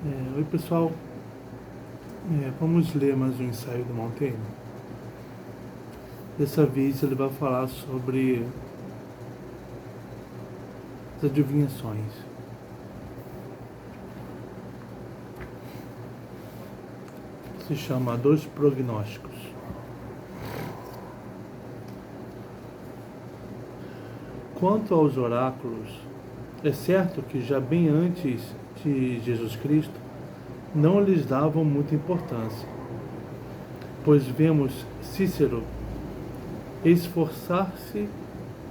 Oi pessoal, vamos ler mais um ensaio do Montaigne. Dessa vez ele vai falar sobre as adivinhações. Se chama Dois Prognósticos. Quanto aos oráculos, é certo que já bem antes de Jesus Cristo não lhes davam muita importância, pois vemos Cícero esforçar-se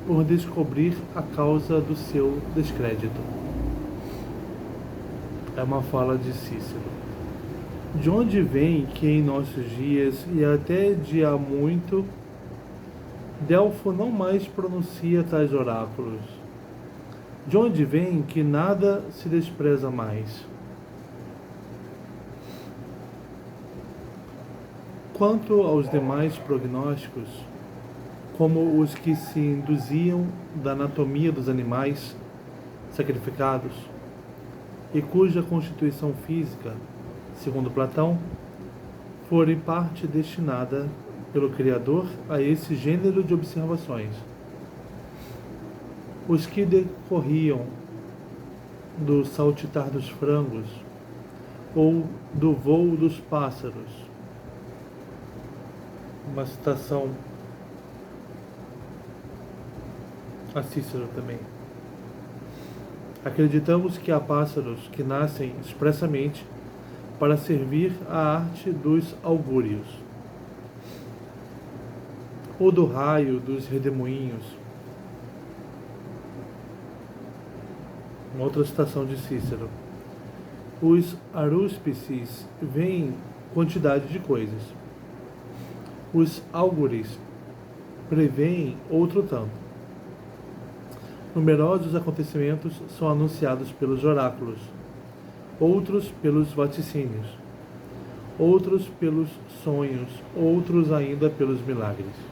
por descobrir a causa do seu descrédito. É uma fala de Cícero. De onde vem que em nossos dias, e até de há muito, Delfo não mais pronuncia tais oráculos? De onde vem que nada se despreza mais? Quanto aos demais prognósticos, como os que se induziam da anatomia dos animais sacrificados, e cuja constituição física, segundo Platão, fora em parte destinada pelo Criador a esse gênero de observações, os que decorriam do saltitar dos frangos ou do voo dos pássaros. Uma citação a Cícero também. Acreditamos que há pássaros que nascem expressamente para servir à arte dos augúrios, ou do raio dos redemoinhos. Uma outra citação de Cícero. Os arúspices veem quantidade de coisas. Os augures preveem outro tanto. Numerosos acontecimentos são anunciados pelos oráculos, outros pelos vaticínios, outros pelos sonhos, outros ainda pelos milagres.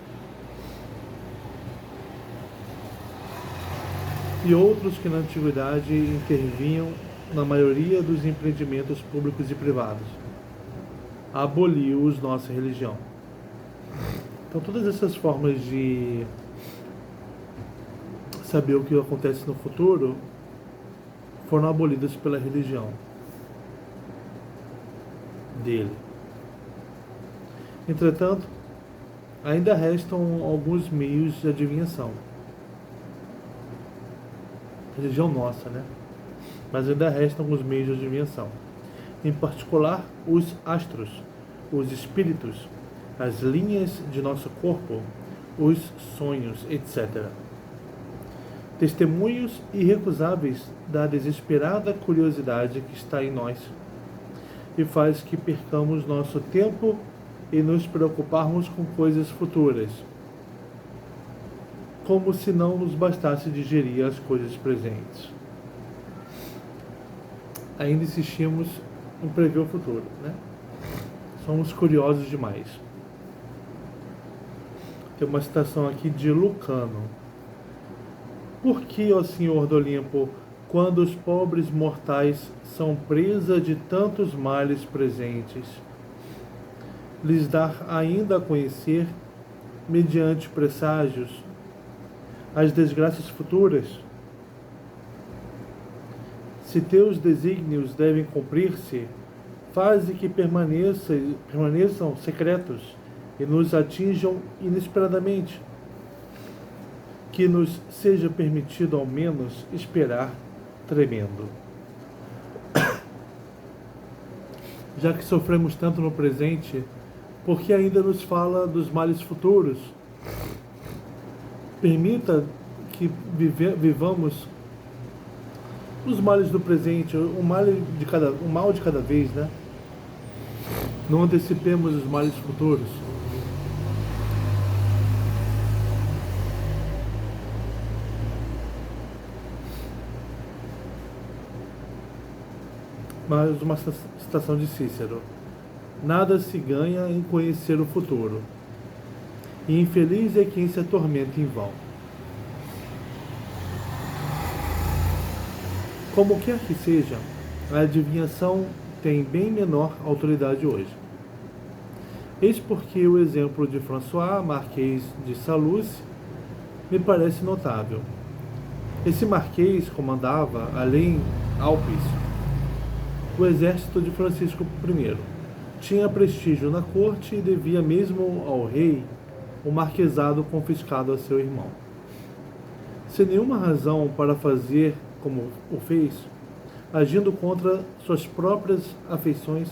E outros que na antiguidade intervinham na maioria dos empreendimentos públicos e privados. Aboliu-os nossa religião. Então todas essas formas de saber o que acontece no futuro foram abolidas pela religião dele. Entretanto, ainda restam alguns meios de adivinhação. Religião nossa, né? Mas ainda restam alguns meios de adivinhação. Em particular, os astros, os espíritos, as linhas de nosso corpo, os sonhos, etc. Testemunhos irrecusáveis da desesperada curiosidade que está em nós e faz que percamos nosso tempo e nos preocuparmos com coisas futuras, como se não nos bastasse digerir as coisas presentes. Ainda insistimos em prever o futuro, né? Somos curiosos demais. Tem uma citação aqui de Lucano. Por que, ó Senhor do Olimpo, quando os pobres mortais são presa de tantos males presentes, lhes dar ainda a conhecer, mediante presságios, as desgraças futuras? Se teus desígnios devem cumprir-se, faze que permaneçam secretos e nos atinjam inesperadamente. Que nos seja permitido ao menos esperar tremendo. Já que sofremos tanto no presente, por que ainda nos fala dos males futuros? Permita que vivamos os males do presente, o mal de cada vez, né? Não antecipemos os males futuros. Mas uma citação de Cícero. Nada se ganha em conhecer o futuro, e infeliz é quem se atormenta em vão. Como quer que seja, a adivinhação tem bem menor autoridade hoje. Eis porque o exemplo de François, Marquês de Saluce, me parece notável. Esse marquês comandava, além Alpes, o exército de Francisco I. Tinha prestígio na corte e devia mesmo ao rei o marquesado confiscado a seu irmão. Sem nenhuma razão para fazer como o fez, agindo contra suas próprias afeições,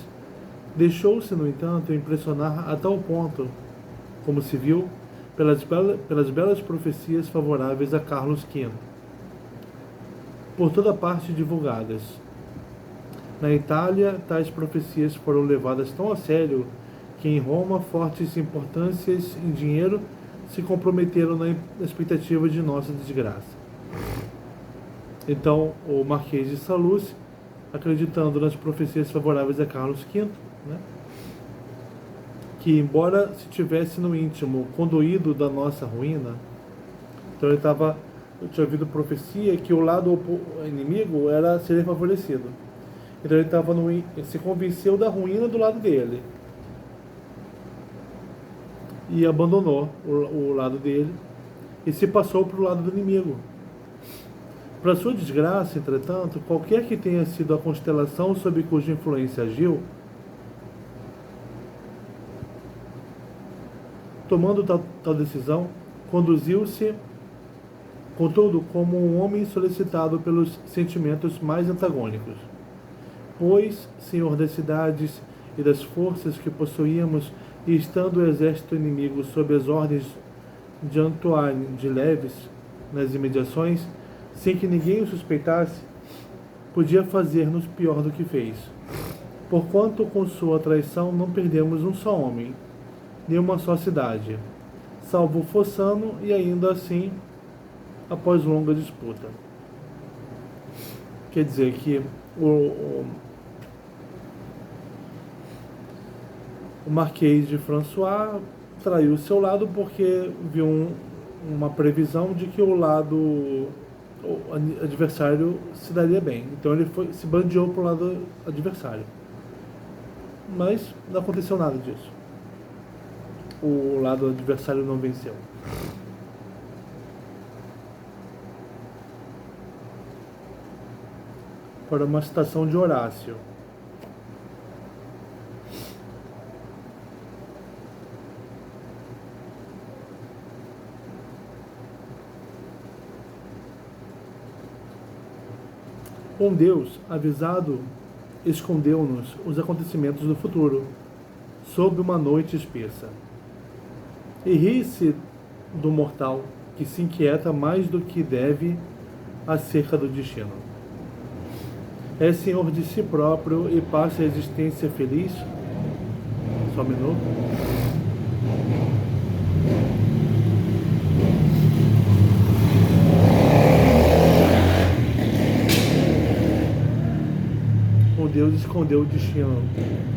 deixou-se, no entanto, impressionar a tal ponto, como se viu, pelas belas profecias favoráveis a Carlos V, por toda parte divulgadas. Na Itália, tais profecias foram levadas tão a sério que em Roma fortes importâncias em dinheiro se comprometeram na expectativa de nossa desgraça. Então, o Marquês de Saluce, acreditando nas profecias favoráveis a Carlos V, que embora se tivesse no íntimo condoído da nossa ruína, então eu tinha ouvido profecia que o lado inimigo seria favorecido. Então ele se convenceu da ruína do lado dele e abandonou o lado dele e se passou para o lado do inimigo. Para sua desgraça, entretanto, qualquer que tenha sido a constelação sob cuja influência agiu, tomando tal decisão, conduziu-se, contudo, como um homem solicitado pelos sentimentos mais antagônicos. Pois, senhor das cidades e das forças que possuíamos, e estando o exército inimigo sob as ordens de Antoine de Leves nas imediações, sem que ninguém o suspeitasse, podia fazer-nos pior do que fez. Porquanto com sua traição não perdemos um só homem, nem uma só cidade, salvo Fossano, e ainda assim, após longa disputa. Quer dizer que o Marquês de François traiu o seu lado porque viu uma previsão de que o adversário se daria bem. Então ele se bandeou para o lado adversário. Mas não aconteceu nada disso. O lado adversário não venceu. Para uma citação de Horácio. Com Deus, avisado, escondeu-nos os acontecimentos do futuro, sob uma noite espessa. E ri-se do mortal, que se inquieta mais do que deve acerca do destino. É senhor de si próprio e passa a existência feliz. Só um minuto. Deus escondeu o destino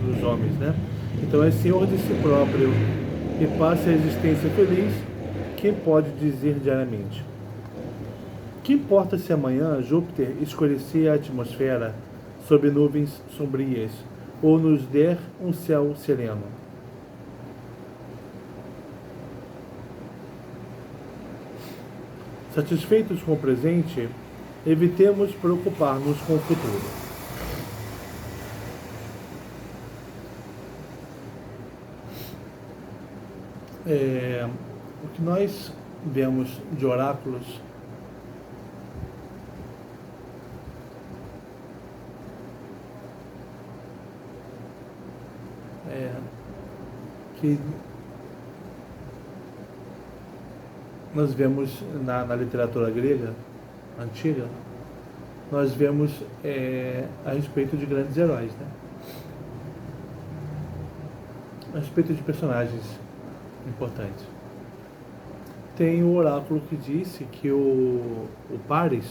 dos homens, né? Então é senhor de si próprio e passa a existência feliz, quem pode dizer diariamente? Que importa se amanhã Júpiter escurecer a atmosfera sob nuvens sombrias ou nos der um céu sereno? Satisfeitos com o presente, evitemos preocupar-nos com o futuro. O que nós vemos de oráculos que nós vemos na literatura grega antiga, nós vemos a respeito de grandes heróis, né? A respeito de personagens importantes. Tem o oráculo que disse que o Paris,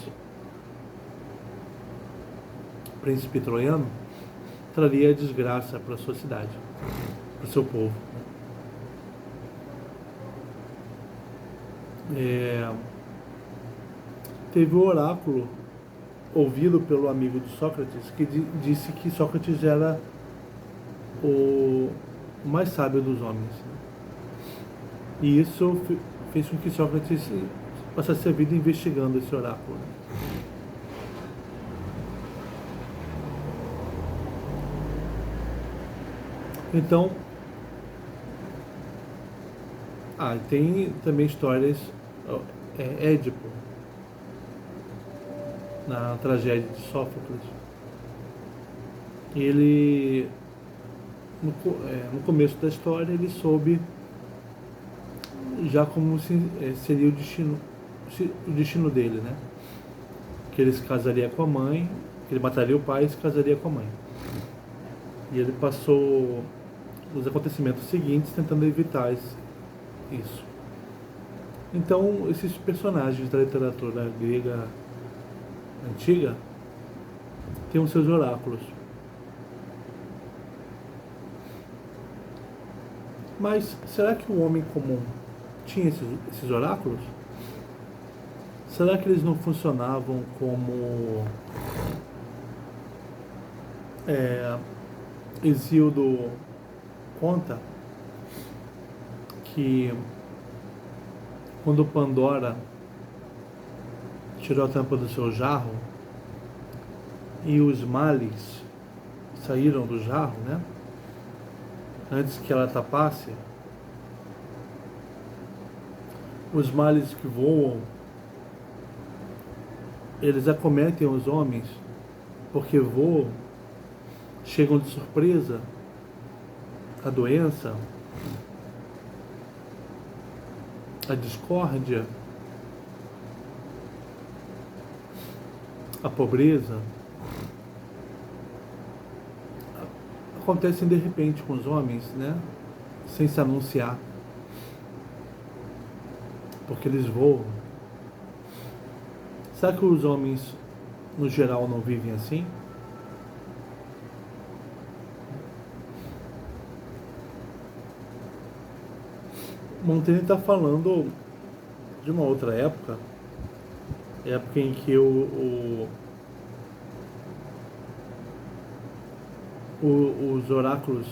príncipe troiano, traria desgraça para a sua cidade, para o seu povo. Teve o oráculo ouvido pelo amigo de Sócrates, que disse que Sócrates era o mais sábio dos homens. E isso fez com que Sócrates passasse a vida investigando esse oráculo. Então, tem também histórias, Édipo, na tragédia de Sófocles. Ele, no começo da história, ele soube já como seria o destino dele, né? Que ele se casaria com a mãe, que ele mataria o pai e se casaria com a mãe. E ele passou os acontecimentos seguintes tentando evitar isso. Então, esses personagens da literatura grega antiga têm os seus oráculos. Mas será que o homem comum tinha esses oráculos? Será que eles não funcionavam como Hesíodo conta que quando Pandora tirou a tampa do seu jarro e os males saíram do jarro, né? Antes que ela tapasse, os males que voam, eles acometem os homens porque voam, chegam de surpresa, a doença, a discórdia, a pobreza, acontecem de repente com os homens, né? Sem se anunciar, porque eles voam. Será que os homens, no geral, não vivem assim? Montaigne está falando de uma outra época em que os oráculos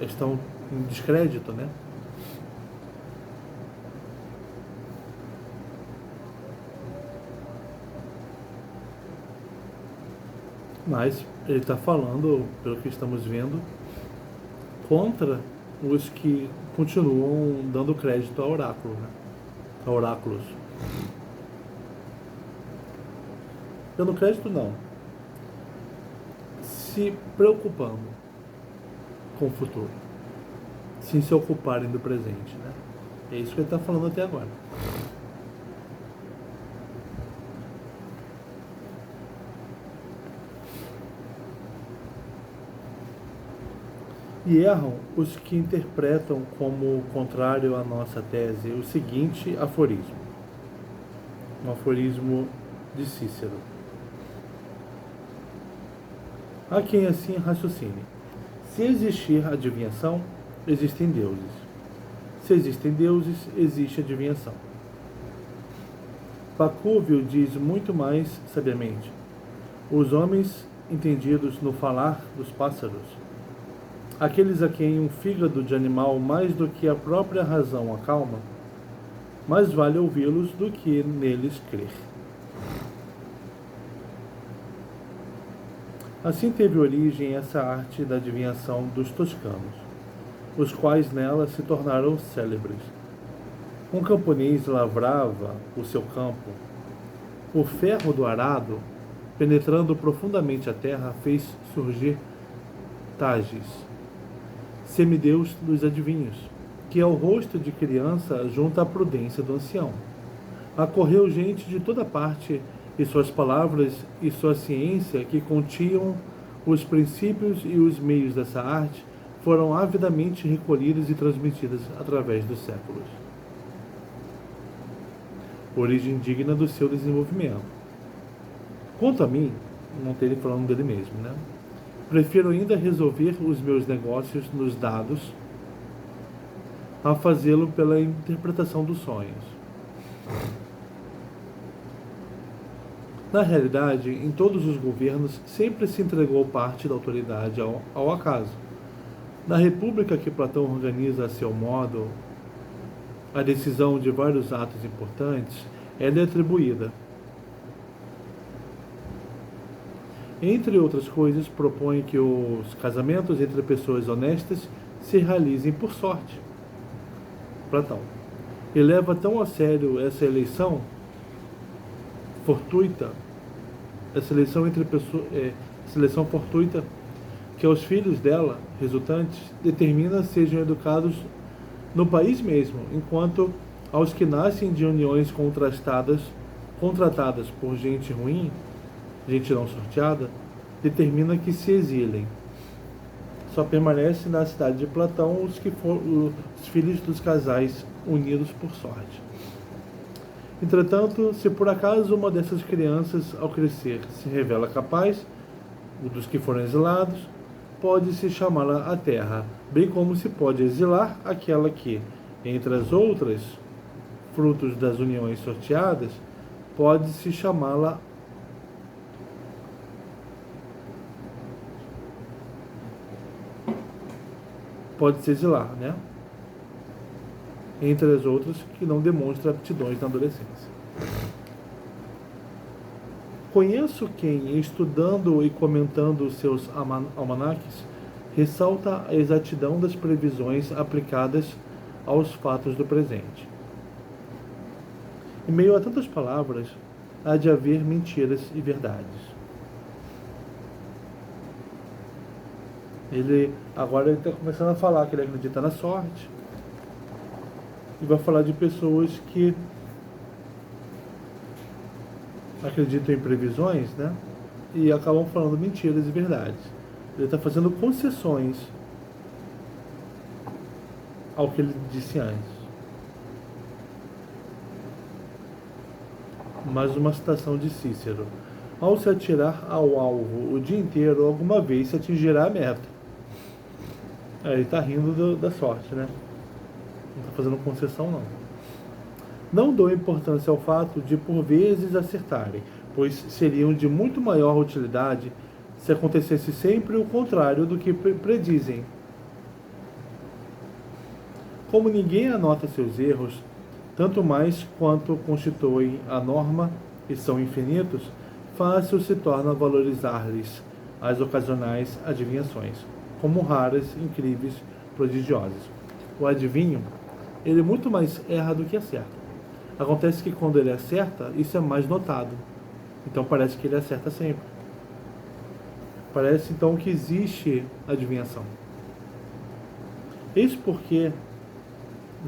estão em descrédito, né? Mas ele está falando, pelo que estamos vendo, contra os que continuam dando crédito ao oráculo, né? A oráculos. Dando crédito, não. Se preocupando com o futuro. Sem se ocuparem do presente, né? É isso que ele está falando até agora. E erram os que interpretam como contrário à nossa tese o seguinte aforismo. Um aforismo de Cícero. Há quem assim raciocine. Se existir adivinhação, existem deuses. Se existem deuses, existe adivinhação. Pacúvio diz muito mais sabiamente. Os homens entendidos no falar dos pássaros, aqueles a quem um fígado de animal mais do que a própria razão acalma, mais vale ouvi-los do que neles crer. Assim teve origem essa arte da adivinhação dos toscanos, os quais nela se tornaram célebres. Um camponês lavrava o seu campo. O ferro do arado, penetrando profundamente a terra, fez surgir Tages, semideus dos adivinhos, que ao rosto de criança junta a prudência do ancião. Acorreu gente de toda parte, e suas palavras e sua ciência, que continham os princípios e os meios dessa arte, foram avidamente recolhidas e transmitidas através dos séculos. Origem digna do seu desenvolvimento. Quanto a mim, não ter ele falando dele mesmo, né? Prefiro ainda resolver os meus negócios nos dados a fazê-lo pela interpretação dos sonhos. Na realidade, em todos os governos, sempre se entregou parte da autoridade ao acaso. Na república que Platão organiza a seu modo, a decisão de vários atos importantes é atribuída. Entre outras coisas, propõe que os casamentos entre pessoas honestas se realizem por sorte. Platão. E leva tão a sério essa eleição fortuita, essa eleição fortuita, que aos filhos dela, resultantes, determina sejam educados no país mesmo, enquanto aos que nascem de uniões contratadas por gente ruim, gente não sorteada, determina que se exilem. Só permanece na cidade de Platão os filhos dos casais unidos por sorte. Entretanto, se por acaso uma dessas crianças, ao crescer, se revela capaz, dos que foram exilados, pode-se chamá-la a terra, bem como se pode exilar aquela que, entre as outras, frutos das uniões sorteadas, pode-se chamá-la pode-se exilar, né? Entre as outras, que não demonstra aptidões na adolescência. Conheço quem, estudando e comentando os seus almanaques, ressalta a exatidão das previsões aplicadas aos fatos do presente. Em meio a tantas palavras, há de haver mentiras e verdades. Agora ele está começando a falar que ele acredita na sorte, e vai falar de pessoas que acreditam em previsões, né? E acabam falando mentiras e verdades. Ele está fazendo concessões ao que ele disse antes. Mais uma citação de Cícero: ao se atirar ao alvo o dia inteiro, alguma vez se atingirá a meta. Ele está rindo da sorte, né? Não está fazendo concessão, não. Não dou importância ao fato de por vezes acertarem, pois seriam de muito maior utilidade se acontecesse sempre o contrário do que predizem. Como ninguém anota seus erros, tanto mais quanto constituem a norma e são infinitos, fácil se torna valorizar-lhes as ocasionais adivinhações, como raras, incríveis, prodigiosas. O adivinho, ele muito mais erra do que acerta. Acontece que quando ele acerta, isso é mais notado. Então parece que ele acerta sempre. Parece então que existe adivinhação. Eis porque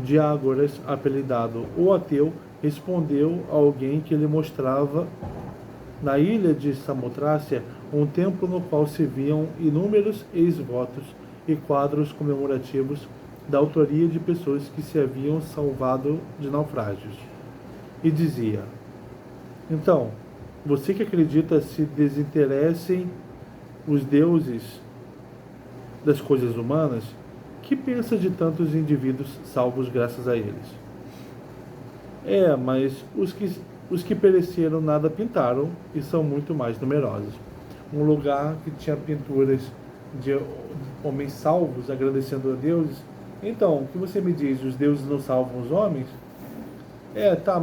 Diágoras, apelidado o ateu, respondeu a alguém que lhe mostrava na ilha de Samotrácia um templo no qual se viam inúmeros ex-votos e quadros comemorativos da autoria de pessoas que se haviam salvado de naufrágios. E dizia: então, você que acredita se desinteressem os deuses das coisas humanas, que pensa de tantos indivíduos salvos graças a eles? Mas os que pereceram nada pintaram e são muito mais numerosos. Um lugar que tinha pinturas de homens salvos agradecendo a deuses. Então, o que você me diz? Os deuses não salvam os homens?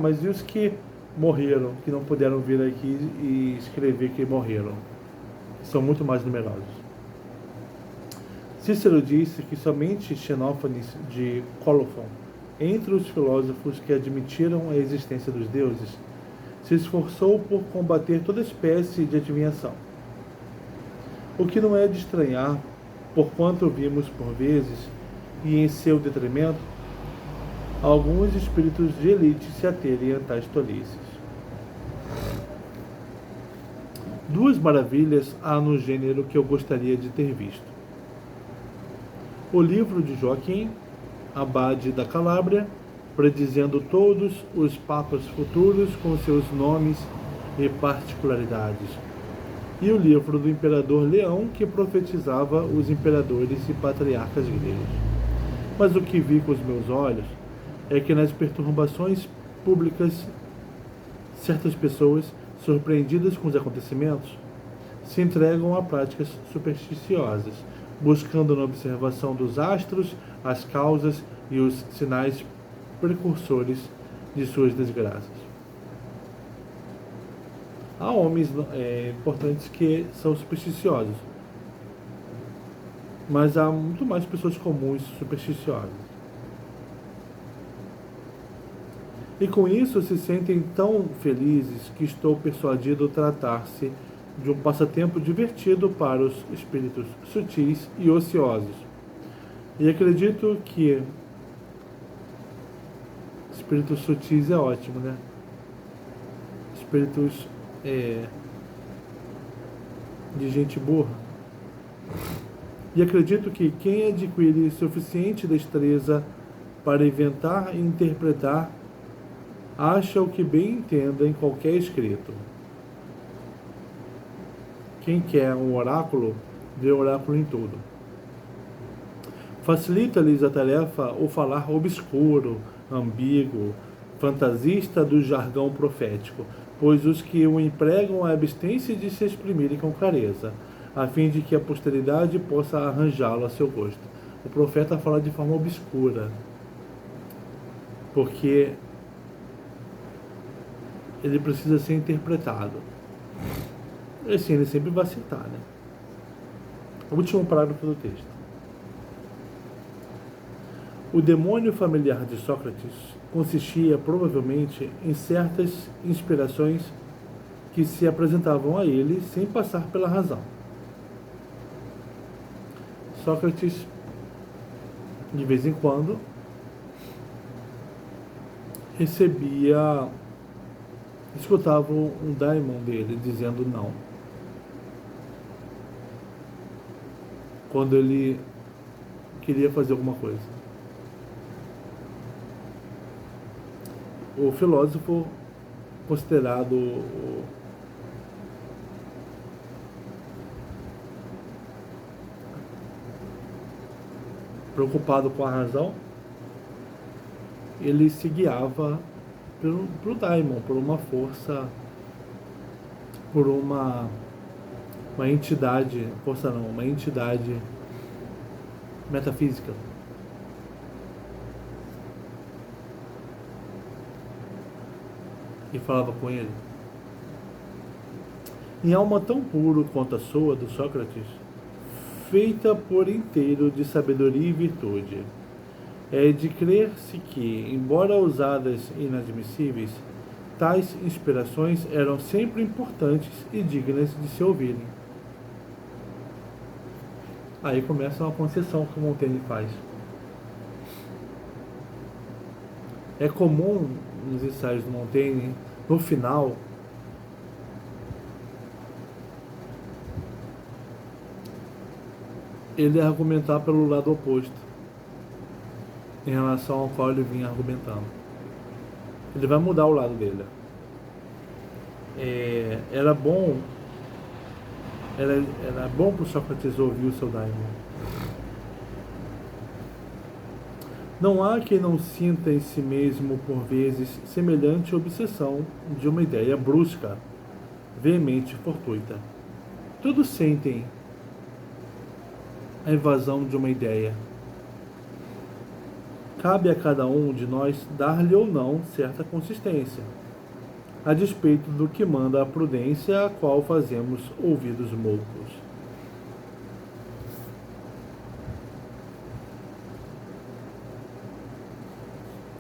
Mas e os que morreram, que não puderam vir aqui e escrever que morreram? São muito mais numerosos. Cícero disse que somente Xenófanes de Colofon, entre os filósofos que admitiram a existência dos deuses, se esforçou por combater toda espécie de adivinhação. O que não é de estranhar, porquanto vimos por vezes, e em seu detrimento, alguns espíritos de elite se aterem a tais tolices. Duas maravilhas há no gênero que eu gostaria de ter visto: o livro de Joaquim, abade da Calábria, predizendo todos os papas futuros com seus nomes e particularidades, e o livro do imperador Leão, que profetizava os imperadores e patriarcas gregos. Mas o que vi com os meus olhos é que nas perturbações públicas certas pessoas surpreendidas com os acontecimentos, se entregam a práticas supersticiosas, buscando na observação dos astros as causas e os sinais precursores de suas desgraças. Há homens importantes que são supersticiosos, mas há muito mais pessoas comuns supersticiosas. E com isso se sentem tão felizes que estou persuadido tratar-se de um passatempo divertido para os espíritos sutis e ociosos. E acredito que espíritos sutis é ótimo, né? Espíritos de gente burra. E acredito que quem adquire suficiente destreza para inventar e interpretar acha o que bem entenda em qualquer escrito. Quem quer um oráculo, vê oráculo em tudo. Facilita-lhes a tarefa o falar obscuro, ambíguo, fantasista do jargão profético, pois os que o empregam abstêm-se de se exprimirem com clareza, a fim de que a posteridade possa arranjá-lo a seu gosto. O profeta fala de forma obscura, porque ele precisa ser interpretado. E assim, ele sempre vai citar, né? O último parágrafo do texto. O demônio familiar de Sócrates consistia provavelmente em certas inspirações que se apresentavam a ele sem passar pela razão. Sócrates, de vez em quando, escutava um daimon dele dizendo não. Quando ele queria fazer alguma coisa. O filósofo, considerado preocupado com a razão, ele se guiava pelo daimon, por uma força, por uma entidade, força não, uma entidade metafísica. E falava com ele. Em alma tão pura quanto a sua, do Sócrates, feita por inteiro de sabedoria e virtude, é de crer-se que, embora ousadas e inadmissíveis, tais inspirações eram sempre importantes e dignas de se ouvirem. Aí começa uma concessão que o Montaigne faz. É comum nos ensaios do Montaigne, no final, ele argumentar pelo lado oposto, em relação ao qual ele vinha argumentando. Ele vai mudar o lado dele. Era bom para o Sócrates ouvir o seu daimon. Não há quem não sinta em si mesmo, por vezes, semelhante obsessão de uma ideia brusca, veemente e fortuita. Todos sentem a invasão de uma ideia. Cabe a cada um de nós dar-lhe ou não certa consistência, a despeito do que manda a prudência, a qual fazemos ouvidos moucos.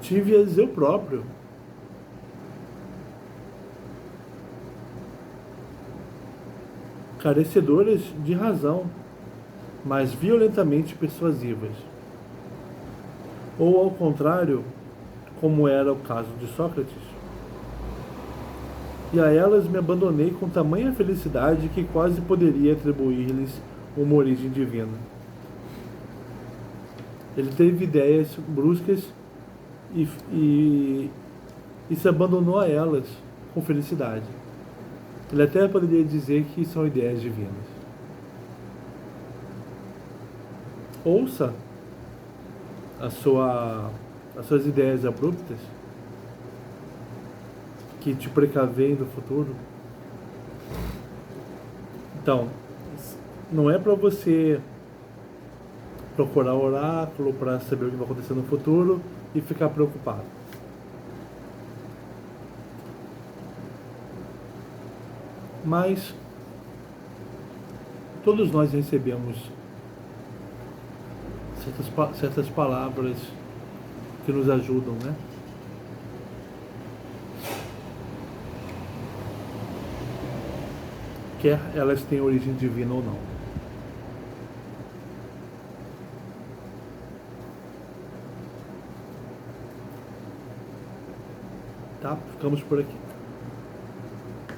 Tive-as eu próprio. Carecedoras de razão, mas violentamente persuasivas. Ou, ao contrário, como era o caso de Sócrates. E a elas me abandonei com tamanha felicidade que quase poderia atribuir-lhes uma origem divina. Ele teve ideias bruscas e se abandonou a elas com felicidade. Ele até poderia dizer que são ideias divinas. Ouça as suas ideias abruptas que te precaveem do futuro, Então, não é para você procurar oráculo para saber o que vai acontecer no futuro e ficar preocupado. Mas todos nós recebemos certas palavras que nos ajudam, né? Quer elas tenham origem divina ou não. Tá? Ficamos por aqui.